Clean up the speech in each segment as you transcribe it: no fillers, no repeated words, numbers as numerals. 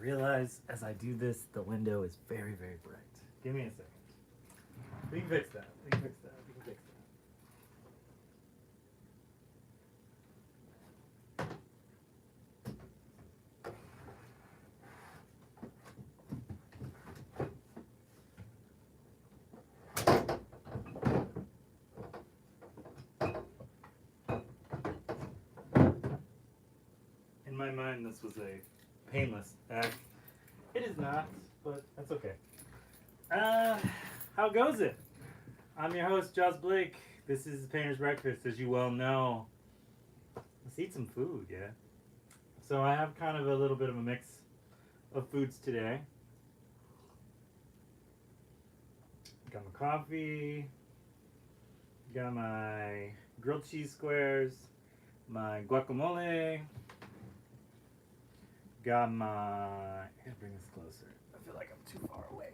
realize as I do this, the window is very, very bright. Give me a second. We can fix that. We can fix that. We can fix that. In my mind, this was a painless act. It is not, but that's okay. How goes it? I'm your host, Josh Blake. This is Painter's Breakfast, as you well know. Let's eat some food, yeah? So I have kind of a little bit of a mix of foods today. Got my coffee, got my grilled cheese squares, my guacamole, got my... I gotta bring this closer. I feel like I'm too far away.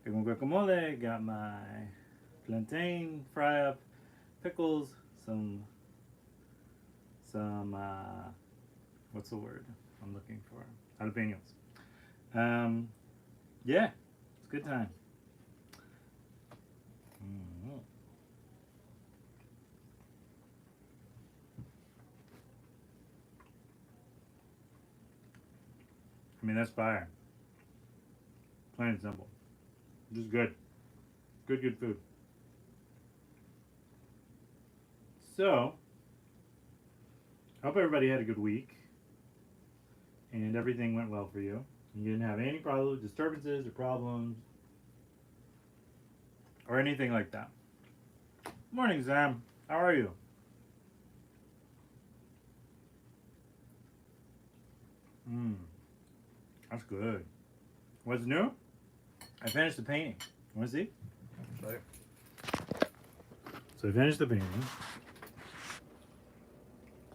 Got my guacamole, got my plantain fry up, pickles, some what's the word I'm looking for? Jalapenos. Yeah, it's a good time. Mm-hmm. I mean, that's fire. Plain and simple. Just good. Good food. So, I hope everybody had a good week and everything went well for you. You didn't have any problems, disturbances, or problems, or anything like that. Morning, Sam. How are you? That's good. What's new? I finished the painting. You want to see? Show you. So I finished the painting.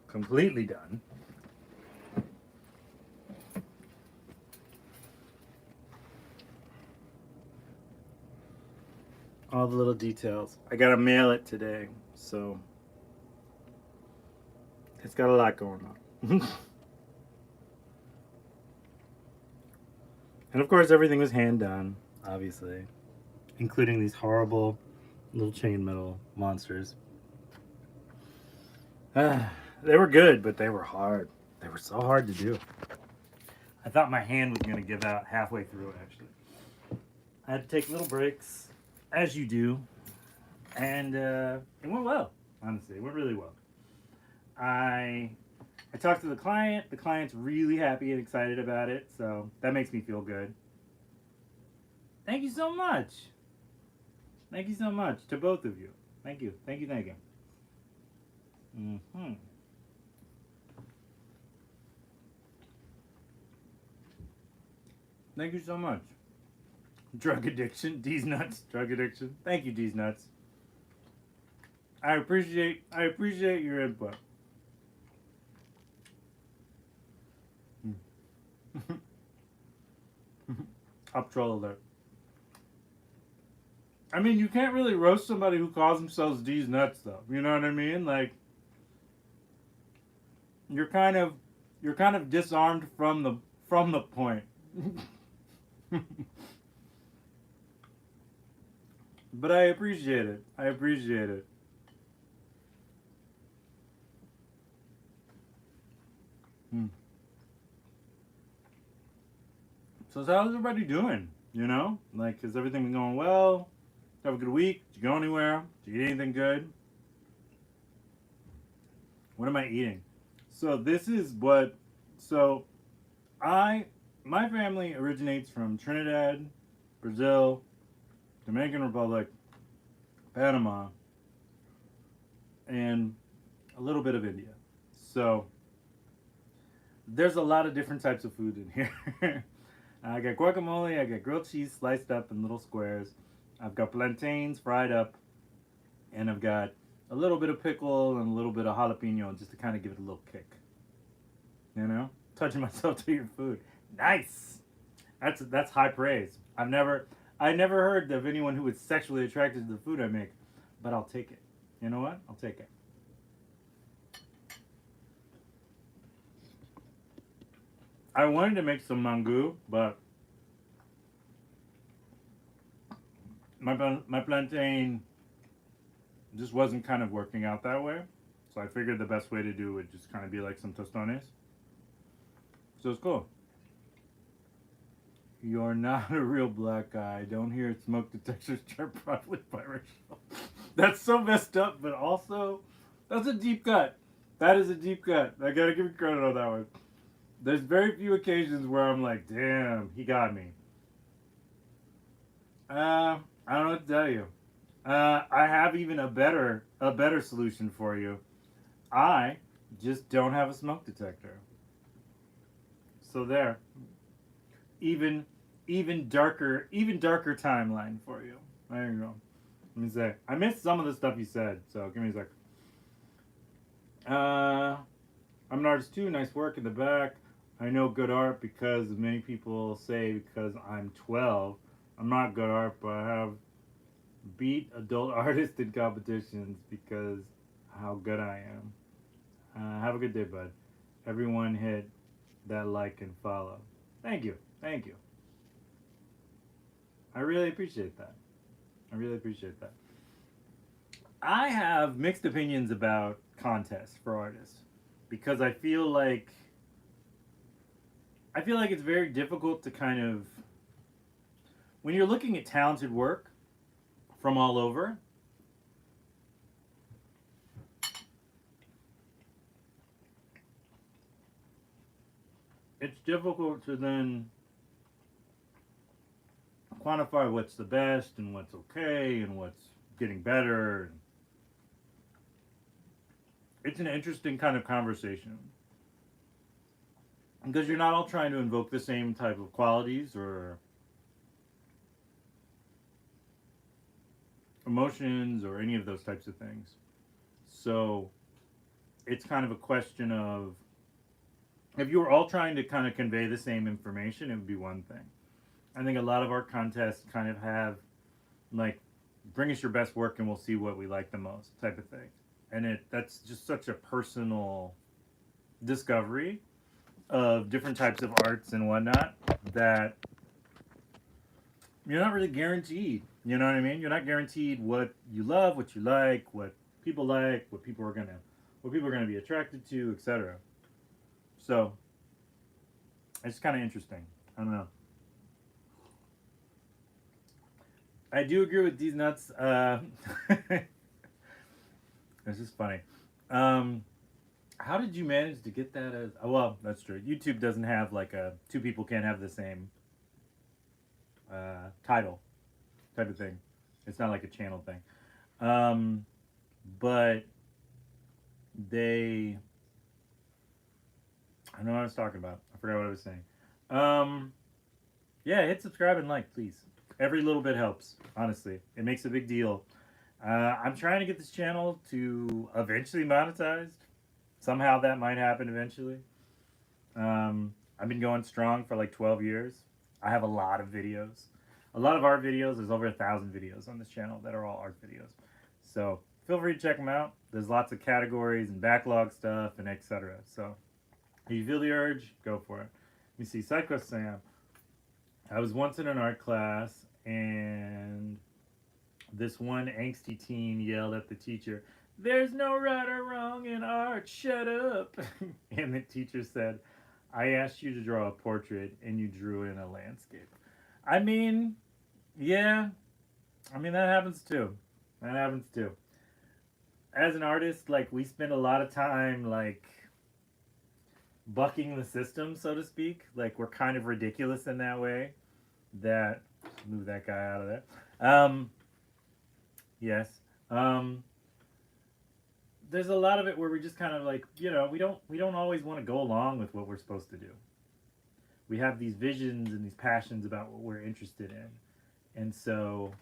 Completely done. All the little details. I gotta mail it today, so it's got a lot going on. And of course, everything was hand done, obviously, including these horrible little chainmail monsters. They were good, but they were hard. They were so hard to do. I thought my hand was going to give out halfway through it, actually. I had to take little breaks, as you do, and it went well, honestly. It went really well. I talked to the client. The client's really happy and excited about it, so that makes me feel good. Thank you so much. Thank you so much to both of you. Thank you. Thank you. Thank you. Mm-hmm. Thank you so much. Drug addiction, D's nuts, drug addiction. Thank you, D's nuts. I appreciate your input. Up troll alert. I mean, you can't really roast somebody who calls themselves D's nuts, though. You know what I mean? Like, you're kind of disarmed from the point. But I appreciate it. I appreciate it. So how's everybody doing? You know? Like, is everything going well? Have a good week? Did you go anywhere? Did you eat anything good? What am I eating? So this is what... So, my family originates from Trinidad, Brazil, Dominican Republic, Panama, and a little bit of India. So, there's a lot of different types of food in here. I got guacamole, I got grilled cheese sliced up in little squares. I've got plantains fried up, and I've got a little bit of pickle and a little bit of jalapeno just to kind of give it a little kick. You know? Touching myself to your food. Nice! That's high praise. I never heard of anyone who was sexually attracted to the food I make, but I'll take it. You know what? I'll take it. I wanted to make some mango, but my plantain just wasn't kind of working out that way. So I figured the best way to do it would just kind of be like some tostones. So it's cool. You're not a real black guy. Don't hear smoke detectors chirp properly biracial. That's so messed up, but also that's a deep cut. That is a deep cut. I gotta give you credit on that one. There's very few occasions where I'm like, damn, he got me. I don't know what to tell you. I have even a better solution for you. I just don't have a smoke detector. So there, even even darker timeline for you. There you go. Let me say, I missed some of the stuff you said. So give me a sec. I'm an artist too. Nice work in the back. I know good art because many people say because I'm 12. I'm not good art, but I have beat adult artists in competitions because how good I am. Have a good day, bud. Everyone hit that like and follow. Thank you. Thank you. I really appreciate that. I really appreciate that. I have mixed opinions about contests for artists because I feel like it's very difficult to kind of when you're looking at talented work from all over, it's difficult to then quantify what's the best and what's okay and what's getting better. It's an interesting kind of conversation because you're not all trying to invoke the same type of qualities or emotions or any of those types of things. So it's kind of a question of if you were all trying to kind of convey the same information, it would be one thing. I think a lot of our contests kind of have like bring us your best work and we'll see what we like the most type of thing. And that's just such a personal discovery of different types of arts and whatnot that you're not really guaranteed. You know what I mean? You're not guaranteed what you love, what you like, what people are gonna be attracted to, etc. So it's kind of interesting. I don't know. I do agree with these nuts. It's just funny. Um, how did you manage to get that as? Oh, well, that's true. YouTube doesn't have like a two people can't have the same title type of thing. It's not like a channel thing. Um, but they, I don't know what I was talking about. I forgot what I was saying. Um, yeah, hit subscribe and like, please. Every little bit helps. Honestly, it makes a big deal. I'm trying to get this channel to eventually monetized. Somehow that might happen eventually. I've been going strong for like 12 years. I have a lot of videos. A lot of art videos. There's over 1,000 videos on this channel that are all art videos. So feel free to check them out. There's lots of categories and backlog stuff and etc. So if you feel the urge, go for it. Let me see. Psycho Sam. I was once in an art class and this one angsty teen yelled at the teacher, "There's no right or wrong in art, shut up." And the teacher said, "I asked you to draw a portrait and you drew in a landscape." I mean, yeah, I mean, that happens too. That happens too. As an artist, like, we spend a lot of time, like, bucking the system, so to speak. Like, we're kind of ridiculous in that way. That, move that guy out of there. Yes. Um, there's a lot of it where we just kind of like, we don't always want to go along with what we're supposed to do. We have these visions and these passions about what we're interested in, and so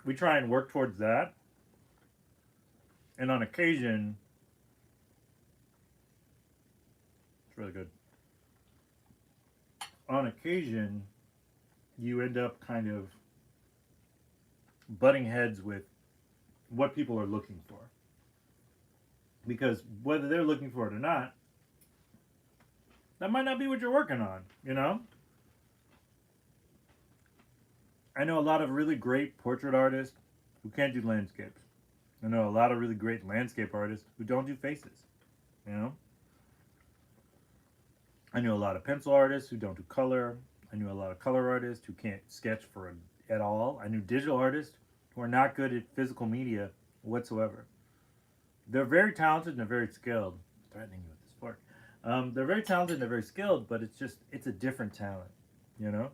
we try and work towards that. And on occasion, it's really good. On occasion, you end up kind of butting heads with what people are looking for, because whether they're looking for it or not, that might not be what you're working on, you know? I know a lot of really great portrait artists who can't do landscapes. I know a lot of really great landscape artists who don't do faces, you know? I knew a lot of pencil artists who don't do color. I knew a lot of color artists who can't sketch at all. I knew digital artists who are not good at physical media whatsoever. They're very talented and they're very skilled. I'm threatening you with this fork. They're very talented and they're very skilled, but it's a different talent, you know?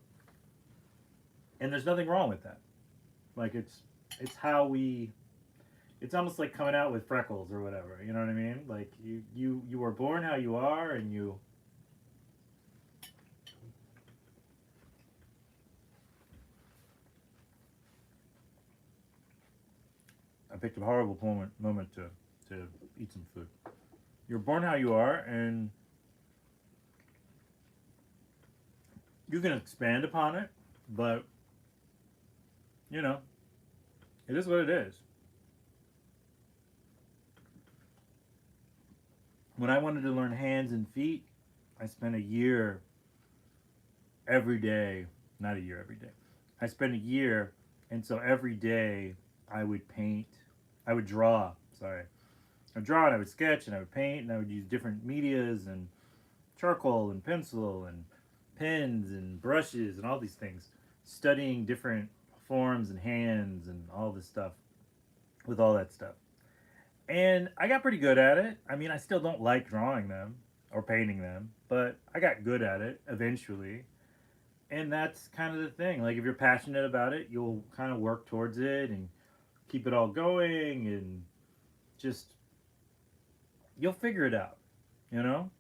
And there's nothing wrong with that. Like it's how we it's almost like coming out with freckles or whatever, you know what I mean? Like you were born how you are and you I picked a horrible moment to eat some food. You're born how you are, and you can expand upon it, but you know, it is what it is. When I wanted to learn hands and feet, I spent a year every day, not a year every day. I spent a year, and so every day I would paint, I would draw, sorry. I would draw and I would sketch and I would paint and I would use different medias and charcoal and pencil and pens and brushes and all these things, studying different forms and hands and all this stuff with all that stuff. And I got pretty good at it. I mean, I still don't like drawing them or painting them, but I got good at it eventually. And that's kind of the thing. Like, if you're passionate about it, you'll kind of work towards it and keep it all going and just, you'll figure it out, you know?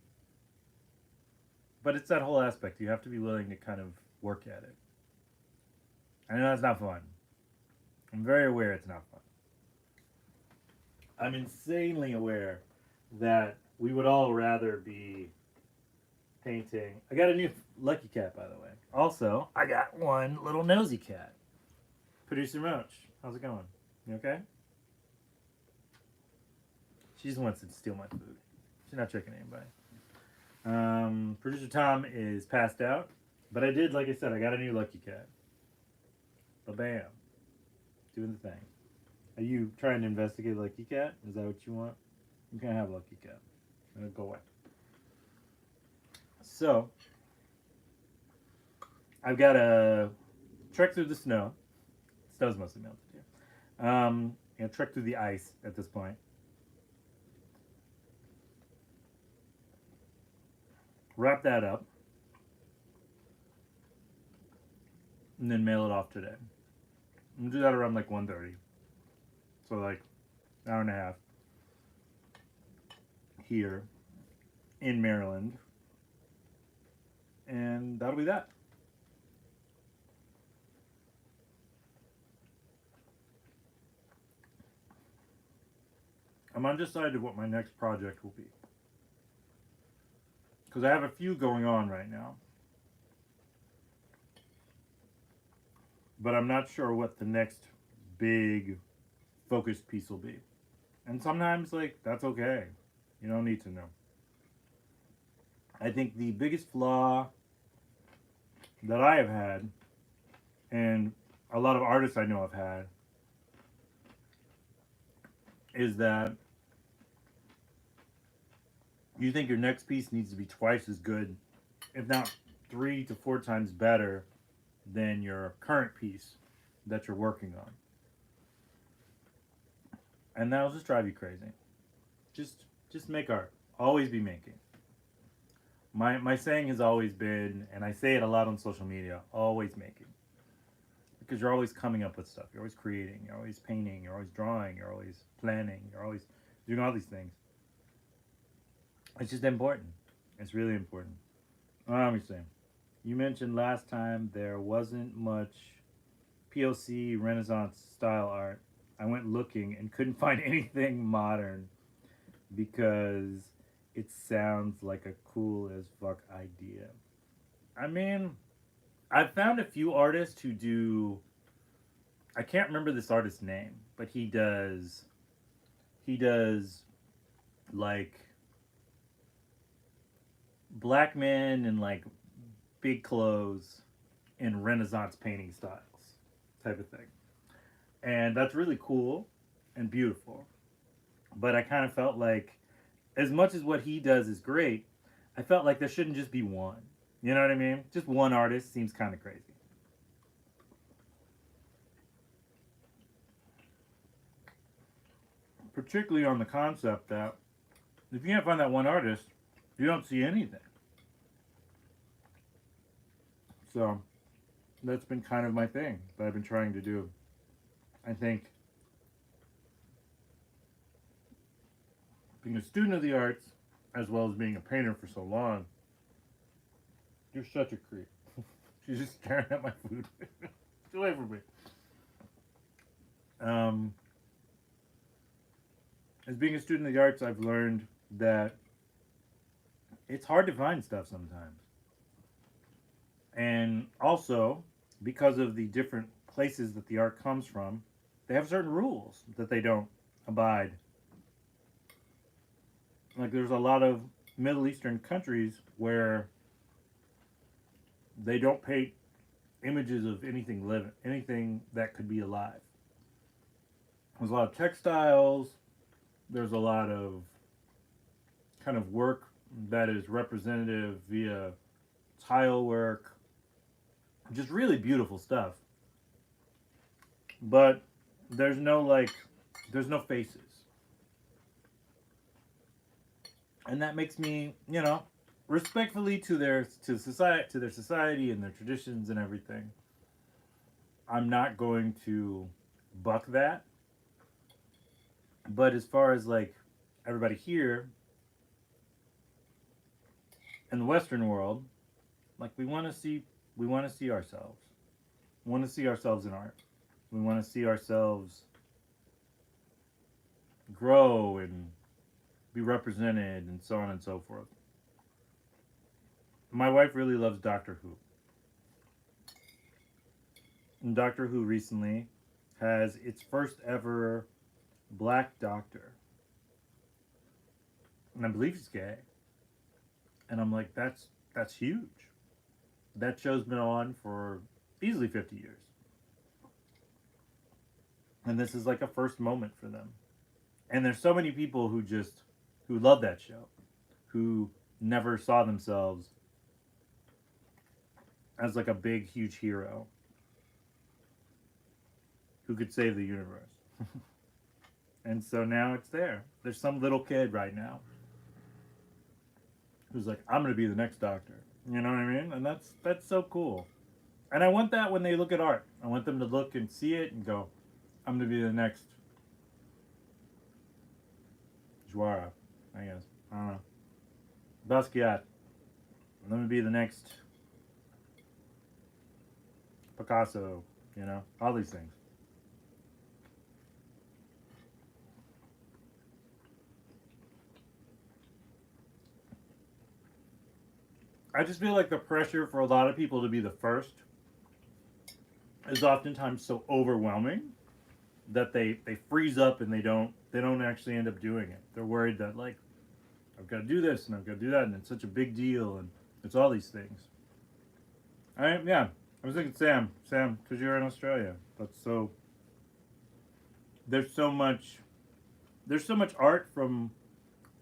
But it's that whole aspect. You have to be willing to kind of work at it. I know it's not fun. I'm very aware it's not fun. I'm insanely aware that we would all rather be painting. I got a new Lucky Cat, by the way. Also, I got one little nosy cat. Producer Roach, how's it going? You okay? She just wants to steal my food. She's not tricking anybody. Producer Tom is passed out. But I did, like I said, I got a new Lucky Cat. Ba-bam. Doing the thing. Are you trying to investigate Lucky Cat? Is that what you want? You can't have Lucky Cat. I'm going to go away. So, I've got to trek through the snow. Snow's mostly melted here. Trek through the ice at this point. Wrap that up. And then mail it off today. I'm going to do that around like 1:30. So like an hour and a half here in Maryland. And that'll be that. I'm undecided what my next project will be. Because I have a few going on right now. But I'm not sure what the next big focused piece will be. And sometimes, like, that's okay. You don't need to know. I think the biggest flaw that I have had, and a lot of artists I know have had, is that you think your next piece needs to be twice as good, if not 3 to 4 times better than your current piece that you're working on. And that'll just drive you crazy. Just make art. Always be making. My saying has always been, and I say it a lot on social media, always making. Because you're always coming up with stuff. You're always creating. You're always painting. You're always drawing. You're always planning. You're always doing all these things. It's just important. It's really important. Let me see. You mentioned last time there wasn't much POC Renaissance style art. I went looking and couldn't find anything modern because it sounds like a cool as fuck idea. I mean, I've found a few artists who do. I can't remember this artist's name, but he does like black men in like big clothes in Renaissance painting styles, type of thing. And that's really cool and beautiful. But I kind of felt like, as much as what he does is great, I felt like there shouldn't just be one. You know what I mean? Just one artist seems kind of crazy. Particularly on the concept that if you can't find that one artist, you don't see anything. So that's been kind of my thing that I've been trying to do. I think being a student of the arts, as well as being a painter for so long, you're such a creep. She's just staring at my food. Get away from me. Um, as being a student of the arts, I've learned that it's hard to find stuff sometimes. And also, because of the different places that the art comes from, they have certain rules that they don't abide. Like, there's a lot of Middle Eastern countries where they don't paint images of anything living, anything that could be alive. There's a lot of textiles. There's a lot of kind of work that is representative via tile work, just really beautiful stuff. But there's no like, there's no faces, and that makes me, respectfully to their society and their traditions and everything. I'm not going to buck that. But as far as like everybody here in the Western world, like we want to see ourselves. We want to see ourselves in art. We want to see ourselves grow and be represented and so on and so forth. My wife really loves Doctor Who. And Doctor Who recently has its first ever black doctor. And I believe he's gay. And I'm like, that's huge. That show's been on for easily 50 years. And this is like a first moment for them. And there's so many people who love that show, who never saw themselves as like a big huge hero who could save the universe. And so now it's there. There's some little kid right now who's like, I'm gonna be the next doctor. You know what I mean? And that's so cool. And I want that when they look at art. I want them to look and see it and go, I'm gonna be the next Juara, I guess. I don't know. Basquiat. I'm gonna be the next Picasso, all these things. I just feel like the pressure for a lot of people to be the first is oftentimes so overwhelming that they freeze up and they don't actually end up doing it. They're worried that like I've got to do this and I've got to do that and it's such a big deal and it's all these things. Yeah. I was thinking Sam, because you're in Australia. That's so there's so much there's so much art from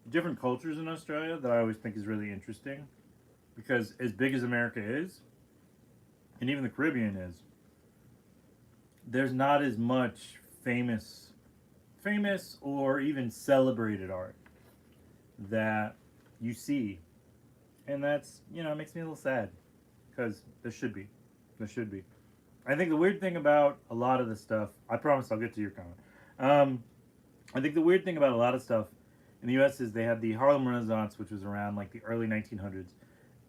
different cultures in Australia that I always think is really interesting because as big as America is, and even the Caribbean is, there's not as much famous or even celebrated art that you see. And that's, it makes me a little sad because there should be. I think the weird thing about a lot of the stuff, I promise I'll get to your comment. I think the weird thing about a lot of stuff in the US is they had the Harlem Renaissance, which was around like the early 1900s,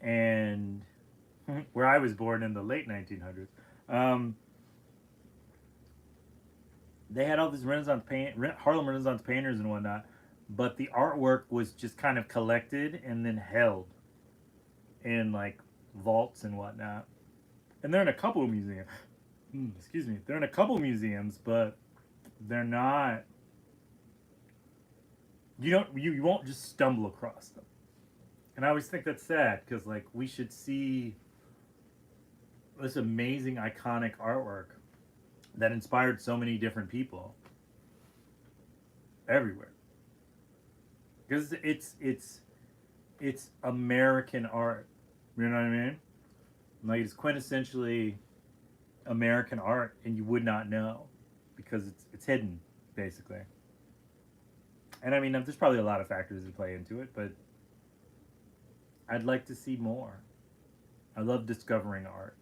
and where I was born in the late 1900s. Um, they had all these Harlem Renaissance painters and whatnot, but the artwork was just kind of collected and then held in like vaults and whatnot. And they're in a couple of museums. Excuse me. They're in a couple museums, but they're not. You won't just stumble across them. And I always think that's sad because like we should see this amazing iconic artwork that inspired so many different people everywhere because it's American art. You know what I mean? Like it's quintessentially American art, and you would not know because it's hidden basically. And I mean, there's probably a lot of factors that play into it, but I'd like to see more. I love discovering art.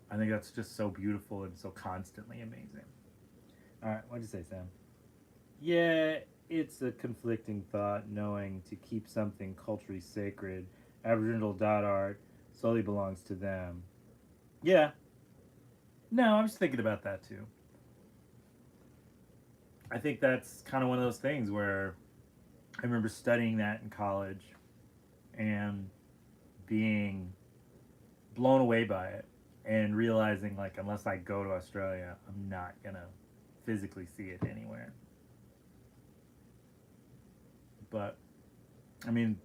I think that's just so beautiful and so constantly amazing. All right, what'd you say, Sam? Yeah, it's a conflicting thought knowing to keep something culturally sacred, Aboriginal dot art, solely belongs to them. Yeah, no, I'm just thinking about that too. I think that's kind of one of those things where I remember studying that in college and being blown away by it and realizing like unless I go to Australia, I'm not gonna physically see it anywhere. But I mean,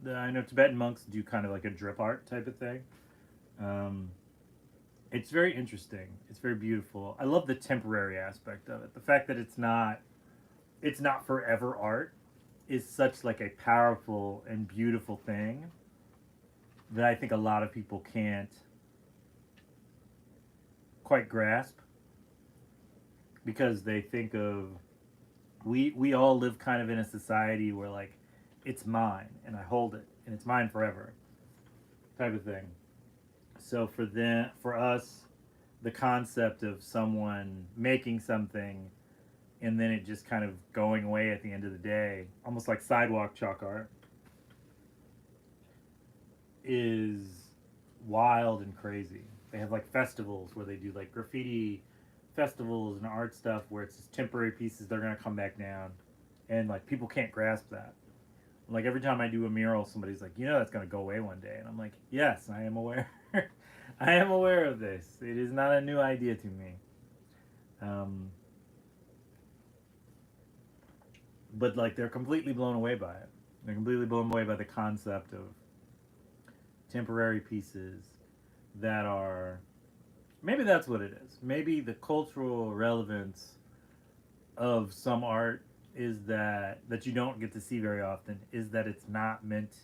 I know Tibetan monks do kind of like a drip art type of thing. Um, it's very interesting. It's very beautiful. I love the temporary aspect of it. The fact that it's not forever art is such like a powerful and beautiful thing that I think a lot of people can't quite grasp because they think of we all live kind of in a society where like it's mine and I hold it and it's mine forever type of thing. So for us, the concept of someone making something and then it just kind of going away at the end of the day, almost like sidewalk chalk art, is wild and crazy. They have like festivals where they do like graffiti festivals and art stuff where it's just temporary pieces they're gonna come back down, and like people can't grasp that. Like every time I do a mural, somebody's like, that's gonna go away one day, and I'm like, yes, I am aware. I am aware of this. It is not a new idea to me. Um, but like they're completely blown away by it. They're completely blown away by the concept of temporary pieces that are maybe that's what it is. Maybe the cultural relevance of some art is that you don't get to see very often is that it's not meant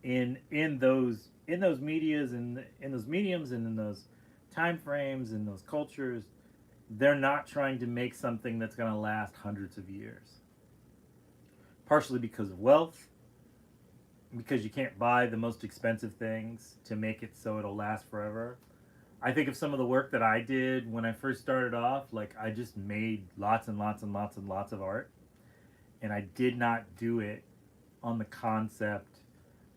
in those medias and in those mediums and in those time frames and those cultures. They're not trying to make something that's going to last hundreds of years, partially because of wealth, because you can't buy the most expensive things to make it so it'll last forever. I think of some of the work that I did when I first started off. Like, I just made lots and lots and lots and lots of art, and I did not do it on the concept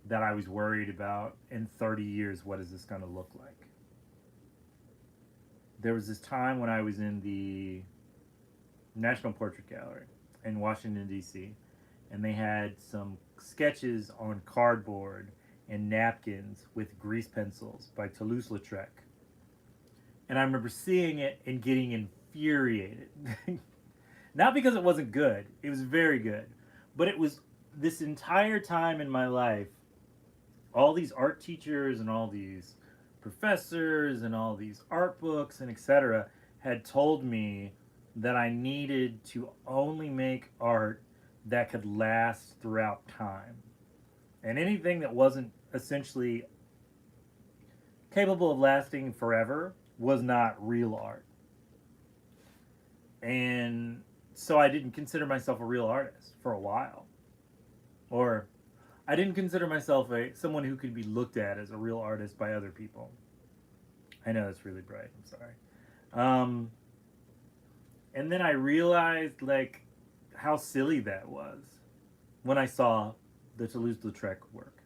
that I was worried about in 30 years, what is this going to look like? There was this time when I was in the National Portrait Gallery in Washington, D.C., and they had some sketches on cardboard and napkins with grease pencils by Toulouse-Lautrec. And I remember seeing it and getting infuriated. Not because it wasn't good, it was very good. But it was this entire time in my life, all these art teachers and all these professors and all these art books and etc. had told me that I needed to only make art that could last throughout time. And anything that wasn't essentially capable of lasting forever was not real art. And so I didn't consider myself a real artist for a while. Or I didn't consider myself someone who could be looked at as a real artist by other people. I know that's really bright. I'm sorry. Um, and then I realized like how silly that was when I saw the Toulouse-Lautrec work.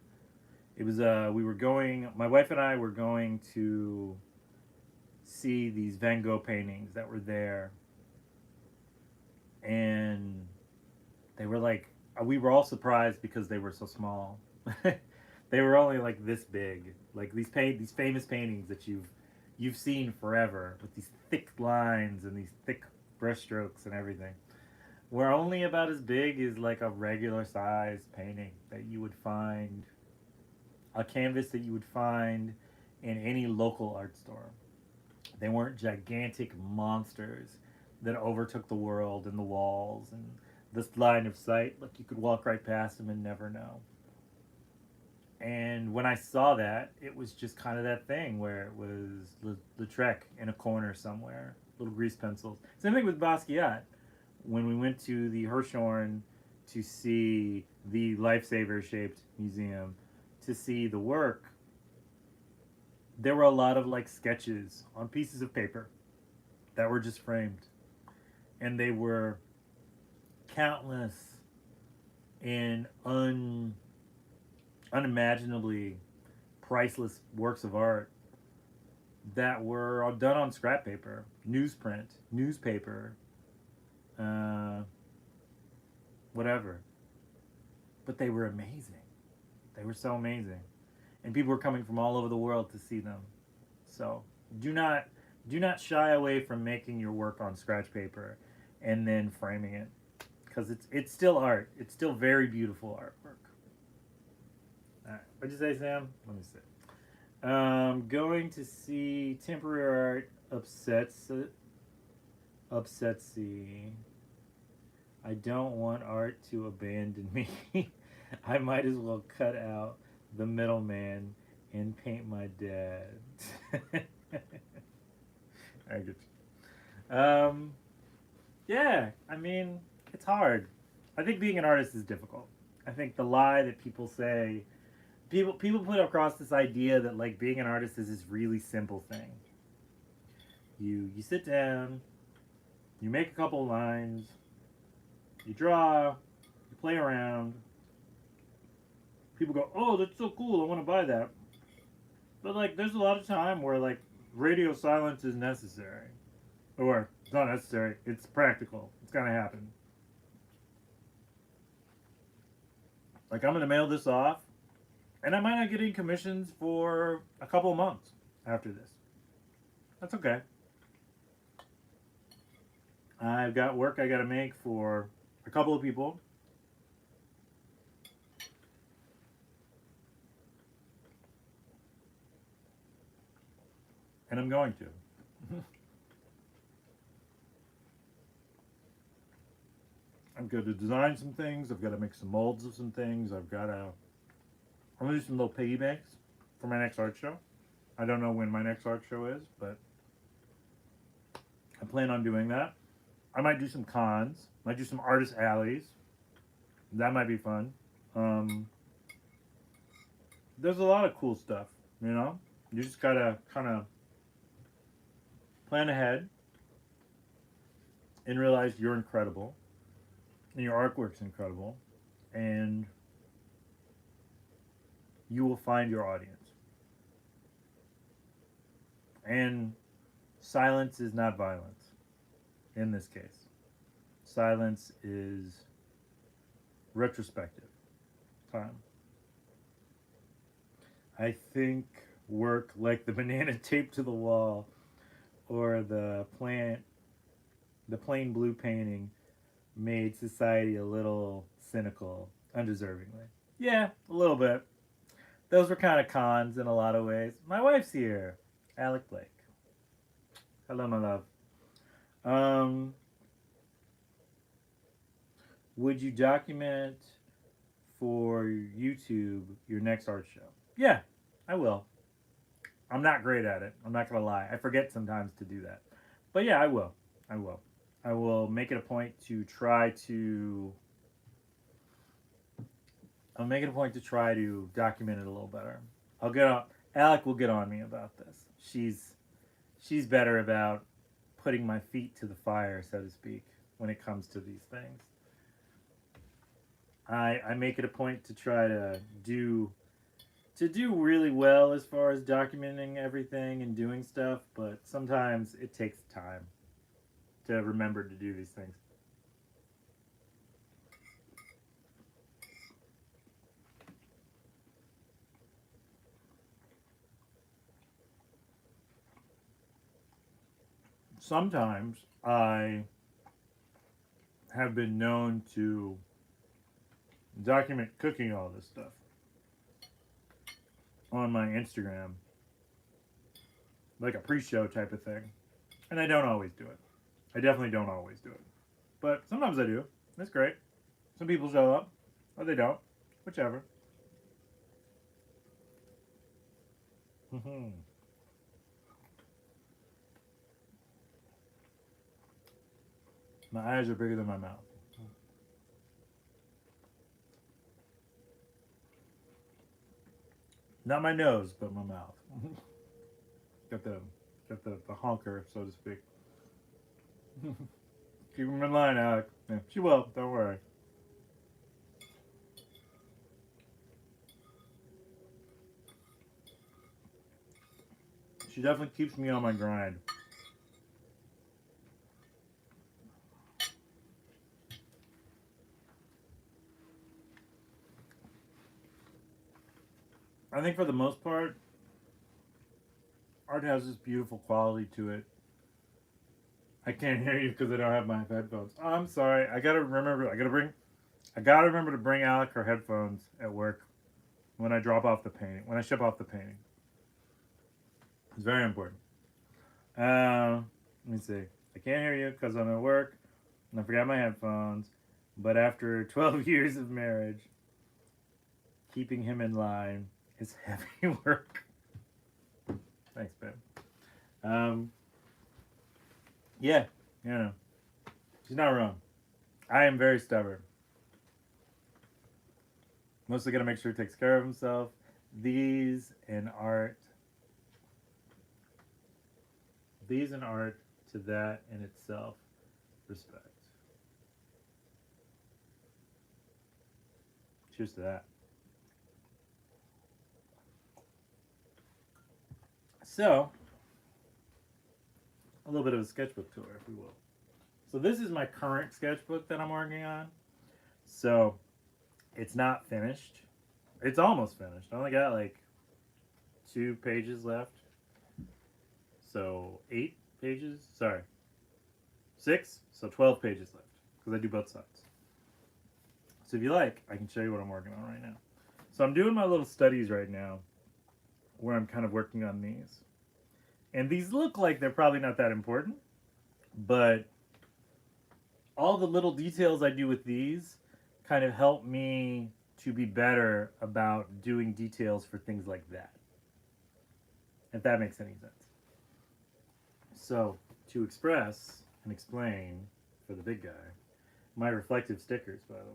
It was we were going. My wife and I were going to see these Van Gogh paintings that were there, and they were like we were all surprised because they were so small. They were only like this big, like these famous paintings that you've seen forever with these thick lines and these thick brushstrokes and everything. Were only about as big as like a regular size painting that you would find a canvas that you would find in any local art store. They weren't gigantic monsters that overtook the world and the walls and this line of sight. Like you could walk right past them and never know. And when I saw that, it was just kind of that thing where it was Lautrec in a corner somewhere, little grease pencils. Same thing with Basquiat. When we went to the Hirshhorn to see the lifesaver shaped museum, to see the work, there were a lot of like sketches on pieces of paper that were just framed. And they were countless and unimaginably priceless works of art that were done on scrap paper, newsprint, newspaper, uh, whatever. But they were amazing. They were so amazing, and people were coming from all over the world to see them. So do not do not shy away from making your work on scratch paper and then framing it, because it's still art. It's still very beautiful artwork. All right, what'd you say, Sam? Let me see. Going to see temporary art upsets the. I don't want art to abandon me. I might as well cut out the middleman and paint my dad. I get you. Yeah, I mean, it's hard. I think being an artist is difficult. I think the lie that people put across this idea that like being an artist is this really simple thing. You sit down, you make a couple lines, you draw, you play around. People go, "Oh, that's so cool! I want to buy that." But like, there's a lot of time where like radio silence is necessary, or it's not necessary. It's practical. It's gonna happen. Like, I'm gonna mail this off, and I might not get any commissions for a couple of months after this. That's okay. I've got work I gotta make for a couple of people. And I'm going to. I've got to design some things. I've got to make some molds of some things. I'm going to do some little piggy banks for my next art show. I don't know when my next art show is, but I plan on doing that. I might do some cons. Might do some artist alleys. That might be fun. Um, there's a lot of cool stuff, you know? You just got to kind of plan ahead and realize you're incredible and your artwork's incredible, and you will find your audience. And silence is not violence in this case. Silence is retrospective time. I think work like the banana taped to the wall or the plain blue painting made society a little cynical, undeservingly. Yeah, a little bit. Those were kind of cons in a lot of ways. My wife's here, Alec Blake. Hello, my love. Um, would you document for YouTube your next art show? Yeah, I will. I'm not great at it. I'm not gonna lie. I forget sometimes to do that. But yeah, I will. I will. I will make it a point to try to. I'll make it a point to try to document it a little better. I'll get on. Alec will get on me about this. She's better about putting my feet to the fire, so to speak, when it comes to these things. I make it a point to try to do really well as far as documenting everything and doing stuff, but sometimes it takes time to remember to do these things. Sometimes I have been known to document cooking all this stuff. on my Instagram, like a pre-show type of thing. And I don't always do it. I definitely don't always do it. But sometimes I do. That's great. Some people show up, or they don't. Whichever. My eyes are bigger than my mouth. Not my nose, but my mouth. got the the honker, so to speak. Keep him in line, Alec. Yeah, she will. Don't worry. She definitely keeps me on my grind. I think for the most part, art has this beautiful quality to it. I can't hear you because I don't have my headphones. Oh, I'm sorry. I gotta remember. I gotta remember to bring Alec her headphones at work when I drop off the painting. When I ship off the painting, it's very important. Let me see. I can't hear you because I'm at work and I forgot my headphones. But after 12 years of marriage, keeping him in line is heavy work. Thanks, babe. Um, yeah, you know, she's not wrong. I am very stubborn. Mostly gotta make sure he takes care of himself. These and art. These and art to that in itself. Respect. Cheers to that. So, a little bit of a sketchbook tour, if we will. So this is my current sketchbook that I'm working on. So, it's not finished. It's almost finished. I only got like 2 pages left. So 8 pages. Sorry, 6. So 12 pages left because I do both sides. So if you like, I can show you what I'm working on right now. So I'm doing my little studies right now, where I'm kind of working on these. And these look like they're probably not that important, but all the little details I do with these kind of help me to be better about doing details for things like that. If that makes any sense. So, to express and explain for the big guy, my reflective stickers, by the way.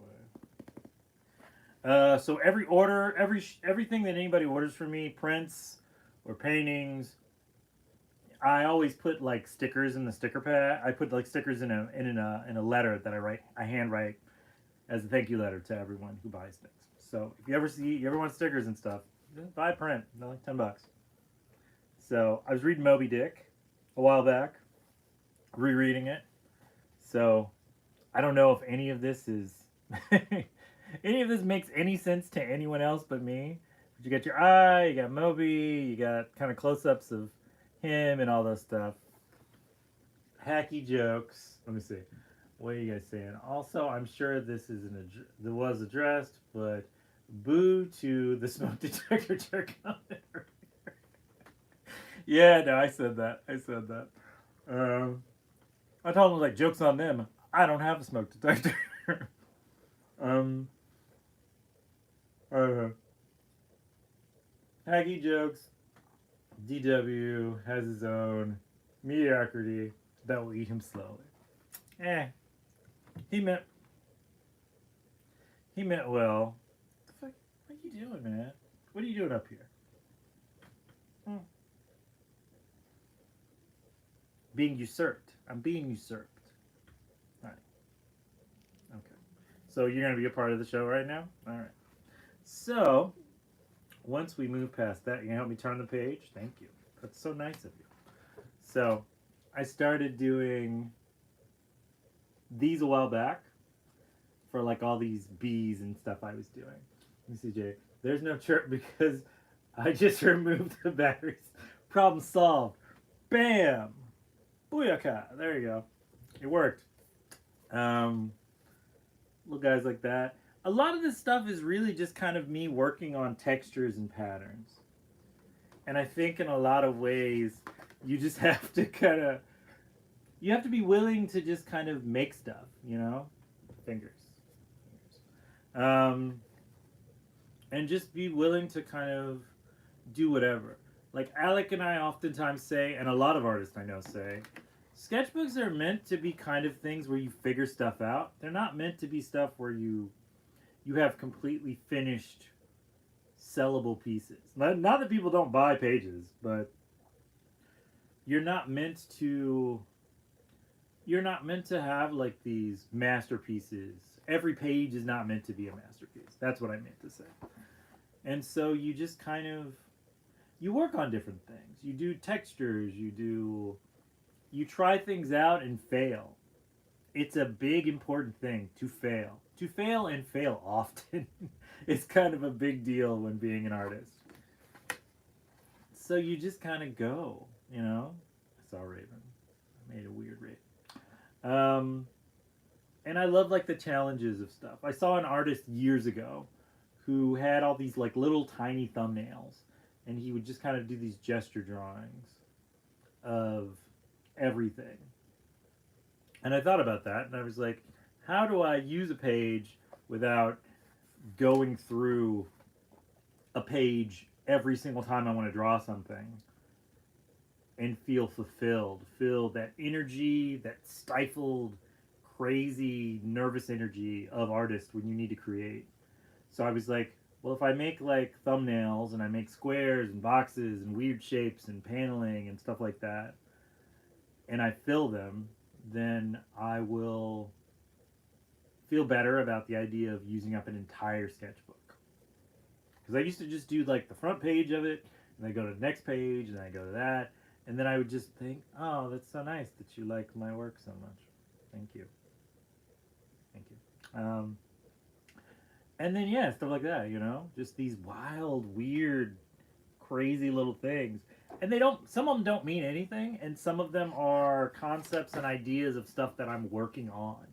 So everything that anybody orders from me, prints or paintings, I always put like stickers in the sticker pad. I put like stickers in a letter that I hand write as a thank you letter to everyone who buys things. So if you ever want stickers and stuff, buy a print. They're like $10. So I was reading Moby Dick a while back, rereading it. So I don't know if any of this is any of this makes any sense to anyone else but me. But you got your eye, you got Moby, you got kind of close-ups of him and all that stuff. Hacky jokes. Let me see. What are you guys saying? Also, I'm sure this was addressed, but boo to the smoke detector jerk commenter. Yeah, no, I said that. I told him like jokes on them. I don't have a smoke detector. um, uh, Hacky jokes. DW has his own mediocrity that will eat him slowly. He meant well. What the fuck? What are you doing, man? What are you doing up here? Hmm. Being usurped. I'm being usurped. All right. Okay. So you're gonna be a part of the show right now. All right. So once we move past that, you can help me turn the page. Thank you. That's so nice of you. So I started doing these a while back for like all these bees and stuff I was doing. Let me see, Jay. There's no chirp because I just removed the batteries. Problem solved. Bam! Booyaka! There you go. It worked. Little guys like that. A lot of this stuff is really just kind of me working on textures and patterns. And I think in a lot of ways, you just have to kind of, you have to be willing to just kind of make stuff, you know? Fingers. Um, and just be willing to kind of do whatever. Like Alec and I oftentimes say, and a lot of artists I know say, sketchbooks are meant to be kind of things where you figure stuff out. They're not meant to be stuff where you have completely finished sellable pieces. Not that people don't buy pages, but you're not meant to you're not meant to have like these masterpieces. Every page is not meant to be a masterpiece. That's what I meant to say. And so you just kind of you work on different things. You do textures, you try things out and fail. It's a big important thing to fail. To fail and fail often is kind of a big deal when being an artist. So you just kind of go, you know. I saw a raven. I made a weird raven. And I love like the challenges of stuff. I saw an artist years ago who had all these like little tiny thumbnails, and he would just kind of do these gesture drawings of everything. And I thought about that, and I was like, how do I use a page without going through a page every single time I want to draw something and feel fulfilled, feel that energy, that stifled, crazy, nervous energy of artists when you need to create. So I was like, well, if I make like thumbnails and I make squares and boxes and weird shapes and paneling and stuff like that, and I fill them, then I will feel better about the idea of using up an entire sketchbook. Because I used to just do like the front page of it, and I go to the next page, and I go to that, and then I would just think, oh, that's so nice that you like my work so much. Thank you. Thank you. And then, yeah, stuff like that, you know? Just these wild, weird, crazy little things. And they don't, some of them don't mean anything, and some of them are concepts and ideas of stuff that I'm working on,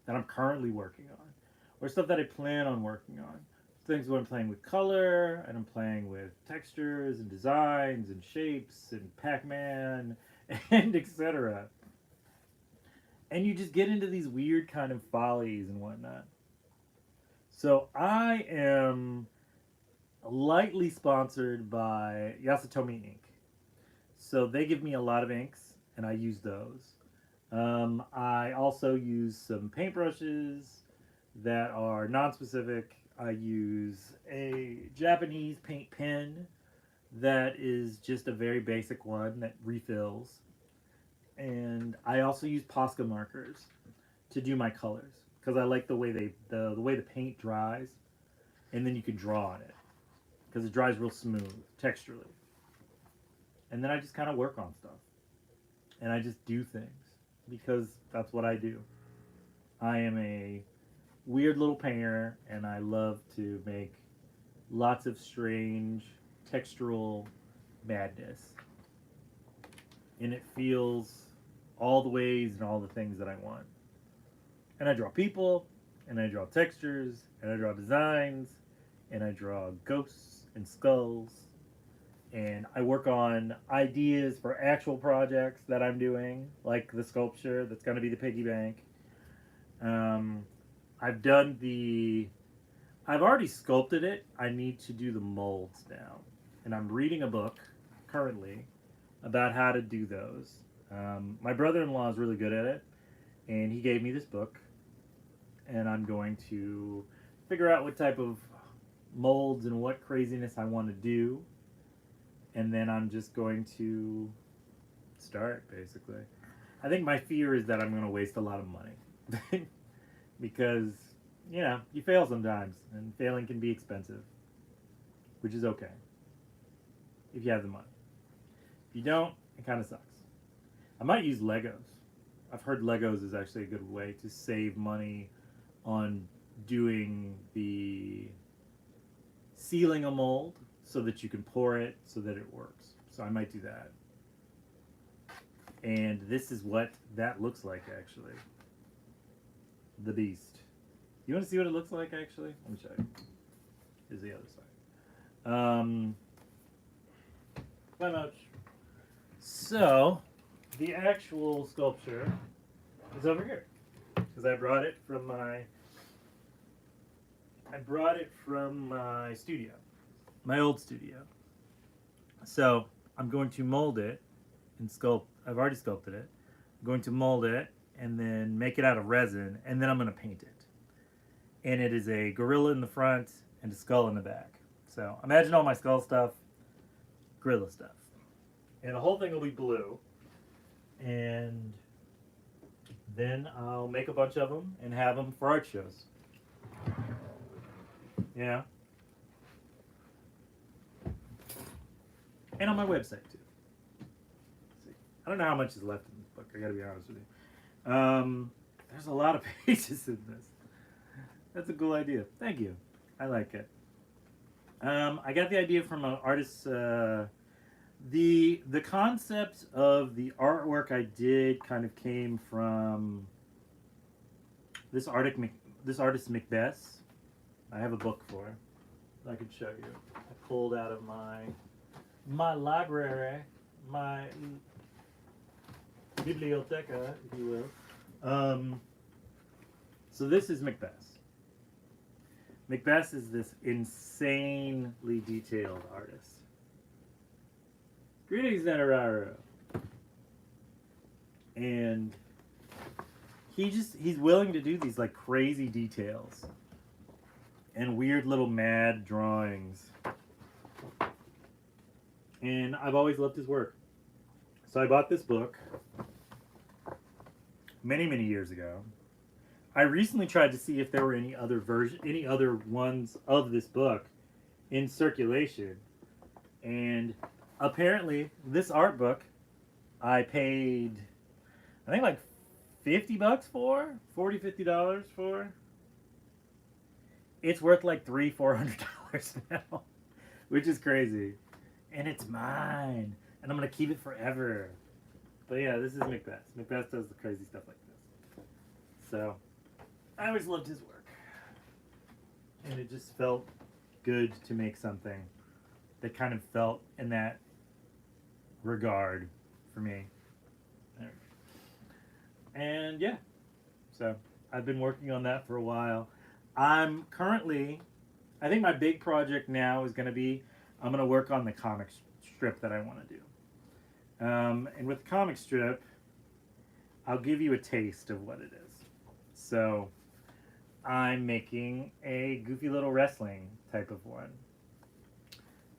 that I'm currently working on, or stuff that I plan on working on. Things where I'm playing with color, and I'm playing with textures, and designs, and shapes, and Pac-Man, and etc. And you just get into these weird kind of follies and whatnot. So I am lightly sponsored by Yasatomi Ink. So they give me a lot of inks, and I use those. I also use some paintbrushes that are non-specific. I use a Japanese paint pen that is just a very basic one that refills. And I also use Posca markers to do my colors because I like the way the way the paint dries, and then you can draw on it because it dries real smooth texturally. And then I just kind of work on stuff, and I just do things because that's what I do. I am a weird little painter, and I love to make lots of strange textural madness, and it feels all the ways and all the things that I want. And I draw people, and I draw textures, and I draw designs, and I draw ghosts and skulls, and I work on ideas for actual projects that I'm doing, like the sculpture that's going to be the piggy bank. Um, I've done the. I've already sculpted it. I need to do the molds now, and I'm reading a book currently about how to do those. My brother-in-law is really good at it, and he gave me this book, and I'm going to figure out what type of molds and what craziness I want to do, and then I'm just going to start, basically. I think my fear is that I'm going to waste a lot of money because, you know, you fail sometimes, and failing can be expensive, which is okay if you have the money. If you don't, it kind of sucks. I might use Legos. I've heard Legos is actually a good way to save money on doing the sealing a mold so that you can pour it so that it works. So I might do that. And this is what that looks like, actually. The beast. You want to see what it looks like, actually? Let me show you. Here's the other side. Ouch. So, the actual sculpture is over here because I brought it from my studio, my old studio. So I'm going to mold it and sculpt. I've already sculpted it. I'm going to mold it and then make it out of resin, and then I'm going to paint it. And it is a gorilla in the front and a skull in the back. So imagine all my skull stuff, gorilla stuff. And the whole thing will be blue. And then I'll make a bunch of them and have them for art shows. Yeah. And on my website too. See, I don't know how much is left in this book. I gotta be honest with you. There's a lot of pages in this. That's a cool idea. Thank you. I like it. I got the idea from an artist. The concept of the artwork I did kind of came from this artist Macbeth. I have a book for it that I could show you. I pulled out of my library, my biblioteca, if you will. So this is Macbeth. Macbeth is this insanely detailed artist. Greetings, Netararu. And he's willing to do these like crazy details and weird little mad drawings. And I've always loved his work. So I bought this book many, many years ago. I recently tried to see if there were any other ones of this book in circulation. And apparently this art book I paid, I think like $50 for, $40-$50 for. It's worth like $300-$400 now, which is crazy. And it's mine, and I'm gonna keep it forever. But yeah, this is Macbeth. Macbeth does the crazy stuff like this. So I always loved his work, and it just felt good to make something that kind of felt in that regard for me. There we go. And yeah, so I've been working on that for a while. I'm currently, I think my big project now is going to be, I'm going to work on the comic strip that I want to do. And with the comic strip, I'll give you a taste of what it is. So I'm making a goofy little wrestling type of one.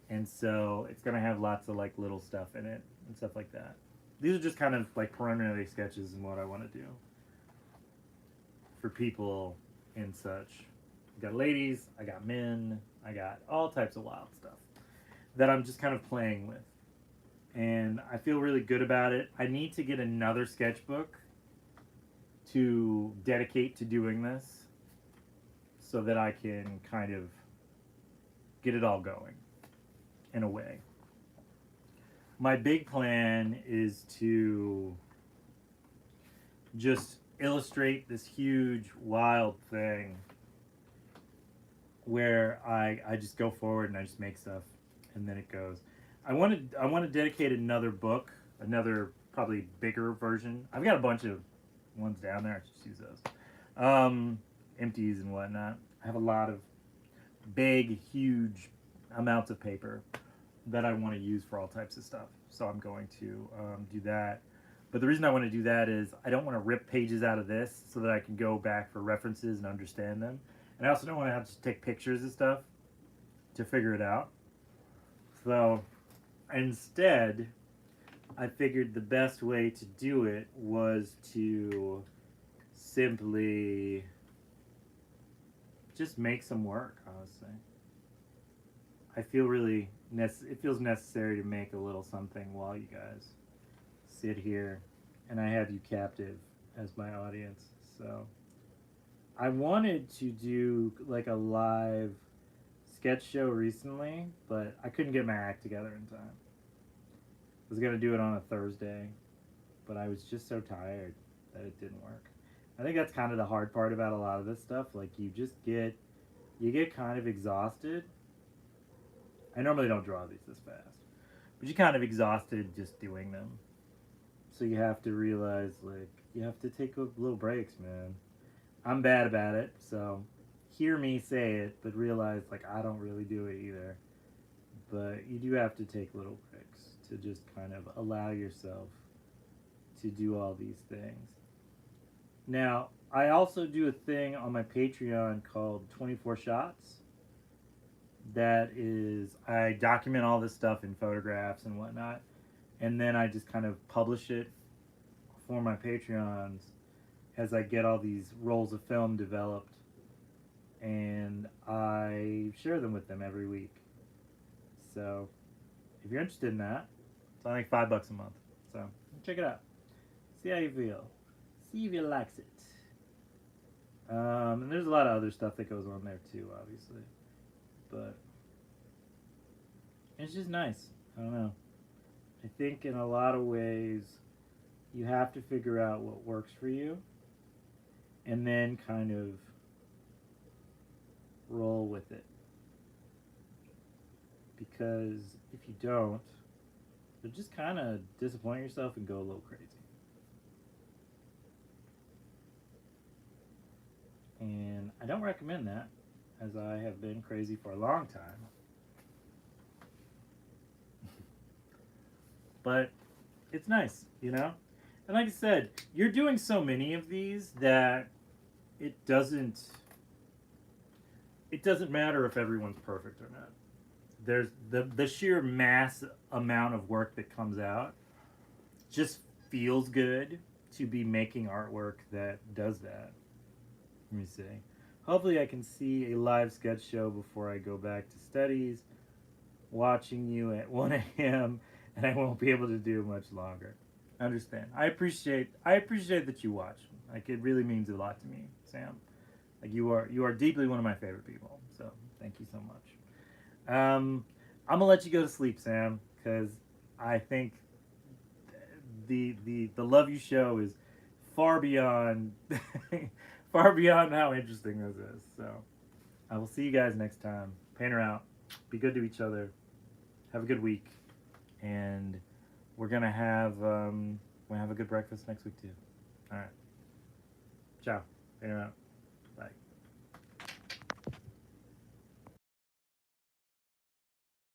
And so it's going to have lots of like little stuff in it and stuff like that. These are just kind of like preliminary sketches and what I want to do for people and such. I got ladies, I got men, I got all types of wild stuff that I'm just kind of playing with. And I feel really good about it. I need to get another sketchbook to dedicate to doing this so that I can kind of get it all going in a way. My big plan is to just illustrate this huge wild thing where I just go forward and I just make stuff and then it goes. I want to dedicate another book, another probably bigger version. I've got a bunch of ones down there. I should just use those. Empties and whatnot. I have a lot of big, huge amounts of paper that I want to use for all types of stuff. So I'm going to do that. But the reason I want to do that is I don't want to rip pages out of this so that I can go back for references and understand them. And I also don't want to have to take pictures and stuff to figure it out. So instead, I figured the best way to do it was to simply just make some work, honestly. I feel really, it feels necessary to make a little something while you guys sit here and I have you captive as my audience. So I wanted to do like a live sketch show recently, but I couldn't get my act together in time. I was gonna do it on a Thursday, but I was just so tired that it didn't work. I think that's kind of the hard part about a lot of this stuff. Like you get kind of exhausted. I normally don't draw these this fast, but but you're kind of exhausted just doing them. So you have to realize, like, you have to take a little breaks, man. I'm bad about it, so hear me say it, but realize, like, I don't really do it either. But you do have to take little breaks to just kind of allow yourself to do all these things. Now, I also do a thing on my Patreon called 24 Shots. That is, I document all this stuff in photographs and whatnot, and then I just kind of publish it for my Patreons as I get all these rolls of film developed, and I share them with them every week. So, if you're interested in that, it's only like $5 a month. So, check it out. See how you feel. See if you likes it. And there's a lot of other stuff that goes on there too, obviously. But it's just nice. I don't know. I think in a lot of ways, you have to figure out what works for you and then kind of roll with it. Because if you don't, you'll just kind of disappoint yourself and go a little crazy. And I don't recommend that, as I have been crazy for a long time. But it's nice, you know? And like I said, you're doing so many of these that it doesn't matter if everyone's perfect or not. There's the sheer mass amount of work that comes out just feels good to be making artwork that does that. Let me see. Hopefully I can see a live sketch show before I go back to studies, watching you at 1 a.m. and I won't be able to do much longer. I understand. I appreciate that you watch. Like, it really means a lot to me, Sam. Like, you are deeply one of my favorite people. So thank you so much. I'm gonna let you go to sleep, Sam, because I think the love you show is far beyond far beyond how interesting this is. So I will see you guys next time. Painter out. Be good to each other. Have a good week, and we're gonna have a good breakfast next week too. All right. Ciao. Painter out.